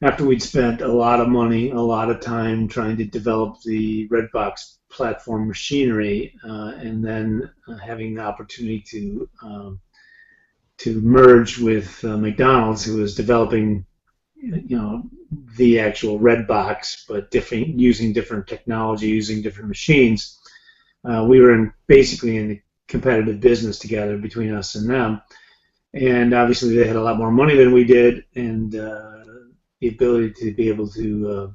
after we'd spent a lot of money, a lot of time trying to develop the RedBox platform machinery, and then having the opportunity to merge with McDonald's, who was developing, the actual RedBox, but using different technology, using different machines. We were basically in a competitive business together between us and them, and obviously they had a lot more money than we did, and the ability to be able to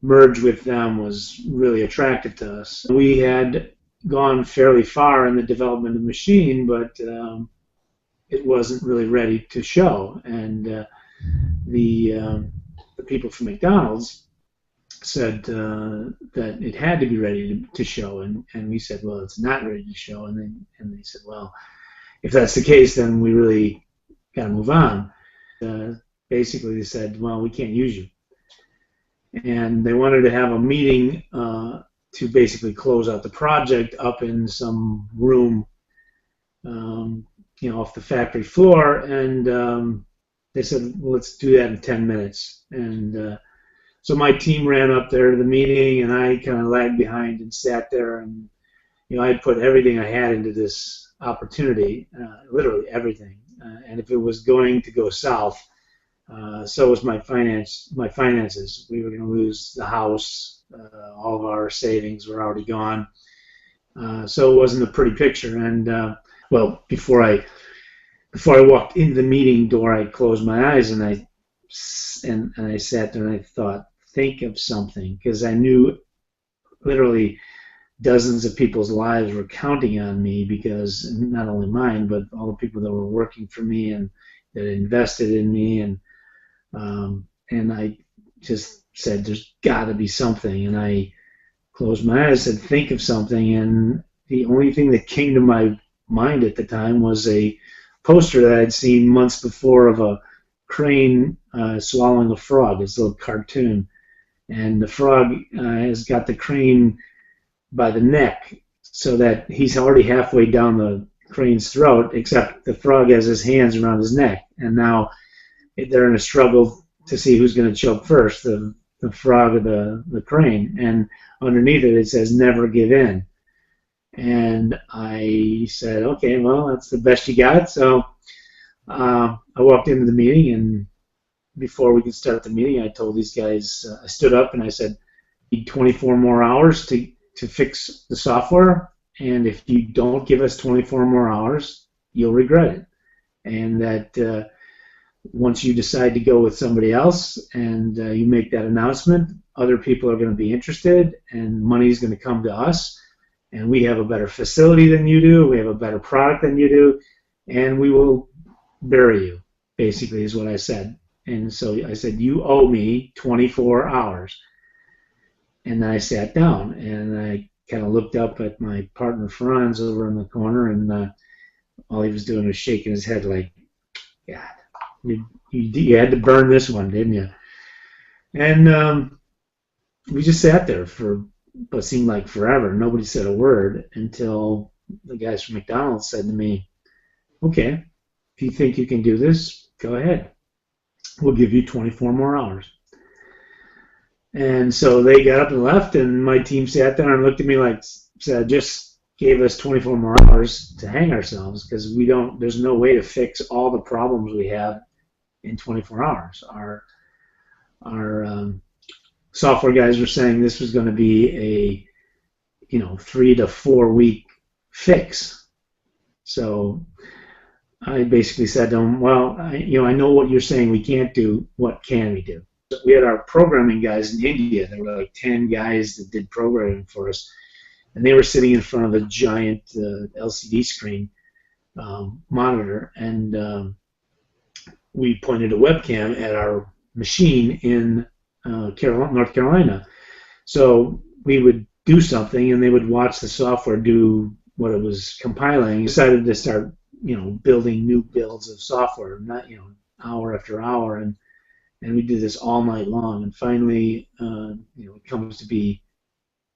merge with them was really attractive to us. We had gone fairly far in the development of the machine, but it wasn't really ready to show, and the people from McDonald's said that it had to be ready to show, and we said, well, it's not ready to show, and they said, well, if that's the case, then we really got to move on. Basically, they said, well, we can't use you, and they wanted to have a meeting to basically close out the project up in some room, off the factory floor, and they said, well, let's do that in 10 minutes. And so my team ran up there to the meeting, and I kind of lagged behind and sat there, and I had put everything I had into this opportunity, literally everything. And if it was going to go south, so was my finances. We were going to lose the house. All of our savings were already gone. So it wasn't a pretty picture. And well, before I walked into the meeting door, I closed my eyes and I sat there and I thought, think of something, because I knew literally dozens of people's lives were counting on me, because not only mine, but all the people that were working for me and that invested in me, and I just said, there's got to be something, and I closed my eyes and said, think of something, and the only thing that came to my mind at the time was a poster that I'd seen months before of a crane swallowing a frog. It's a little cartoon, and the frog has got the crane by the neck, so that he's already halfway down the crane's throat, except the frog has his hands around his neck, and now they're in a struggle to see who's going to choke first, the frog or the crane, and underneath it says, never give in. And I said, okay, well, that's the best you got. So I walked into the meeting, and before we could start the meeting, I told these guys, I stood up and I said, I need 24 more hours to fix the software, and if you don't give us 24 more hours, you'll regret it. And that once you decide to go with somebody else and you make that announcement, other people are going to be interested, and money is going to come to us, and we have a better facility than you do, we have a better product than you do, and we will bury you, basically is what I said. And so I said, you owe me 24 hours. And then I sat down, and I kind of looked up at my partner Franz over in the corner, and all he was doing was shaking his head like, God, you had to burn this one, didn't you? And we just sat there for what seemed like forever. Nobody said a word until the guys from McDonald's said to me, okay, if you think you can do this, go ahead. We'll give you 24 more hours. And so they got up and left, and my team sat there and looked at me like, said, just gave us 24 more hours to hang ourselves, because there's no way to fix all the problems we have in 24 hours. Our software guys were saying this was going to be a 3 to 4 week fix. So I basically said to them, well, I know what you're saying we can't do. What can we do? We had our programming guys in India. There were like 10 guys that did programming for us, and they were sitting in front of a giant LCD screen monitor, and we pointed a webcam at our machine in North Carolina. So we would do something, and they would watch the software do what it was compiling. We decided to start, building new builds of software, not, hour after hour, and we did this all night long. And finally, it comes to be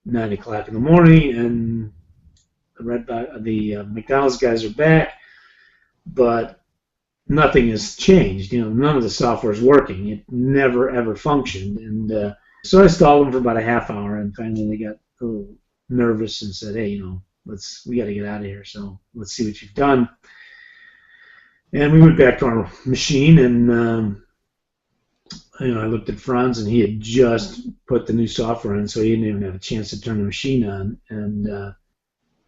9 o'clock in the morning, and the McDonald's guys are back, but nothing has changed. None of the software is working. It never ever functioned. And so I stalled them for about a half hour, and finally they got a little nervous and said, "Hey, we got to get out of here. So let's see what you've done." And we went back to our machine, and I looked at Franz, and he had just put the new software in, so he didn't even have a chance to turn the machine on.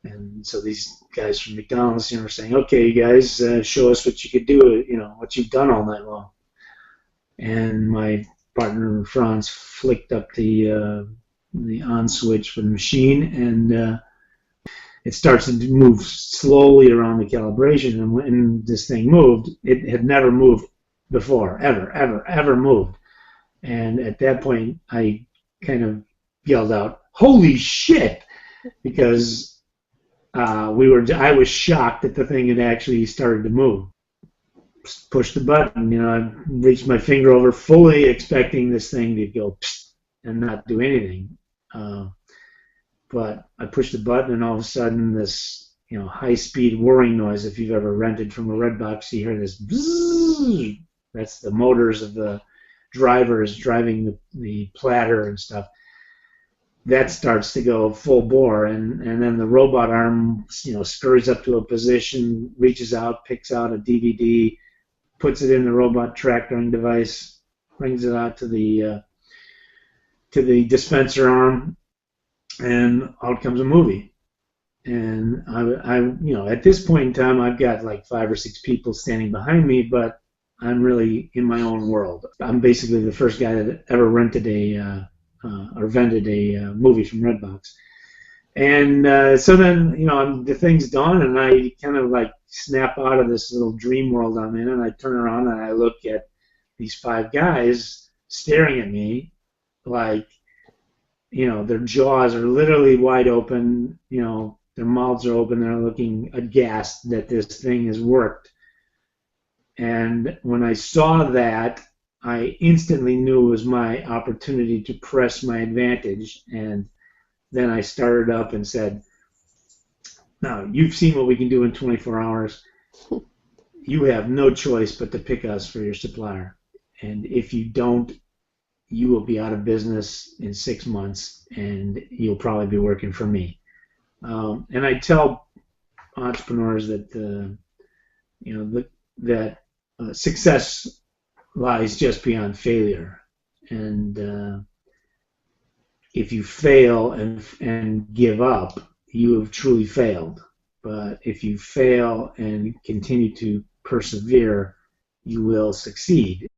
And so these guys from McDonald's, were saying, "Okay, you guys, show us what you could do, what you've done all night long." And my partner Franz flicked up the on switch for the machine, and it starts to move slowly around the calibration. And when this thing moved, it had never moved before, ever moved. And at that point, I kind of yelled out, "Holy shit!" because I was shocked that the thing had actually started to move. Pushed the button, I reached my finger over, fully expecting this thing to go psst and not do anything. But I pushed the button, and all of a sudden, this high-speed whirring noise. If you've ever rented from a RedBox, you hear this bzzz. That's the motors of the drivers driving the platter and stuff. That starts to go full bore, and then the robot arm, scurries up to a position, reaches out, picks out a DVD, puts it in the robot tractoring device, brings it out to the dispenser arm, and out comes a movie. And I at this point in time, I've got like 5 or 6 people standing behind me, but I'm really in my own world. I'm basically the first guy that ever rented or vended a movie from RedBox. And so then, the thing's done, and I kind of like snap out of this little dream world I'm in, and I turn around and I look at these 5 guys staring at me like, their jaws are literally wide open, their mouths are open, they're looking aghast that this thing has worked. And when I saw that, I instantly knew it was my opportunity to press my advantage, and then I started up and said, "Now, you've seen what we can do in 24 hours. You have no choice but to pick us for your supplier. And if you don't, you will be out of business in 6 months, and you'll probably be working for me." And I tell entrepreneurs that that success lies just beyond failure, and if you fail and give up, you have truly failed. But if you fail and continue to persevere, you will succeed.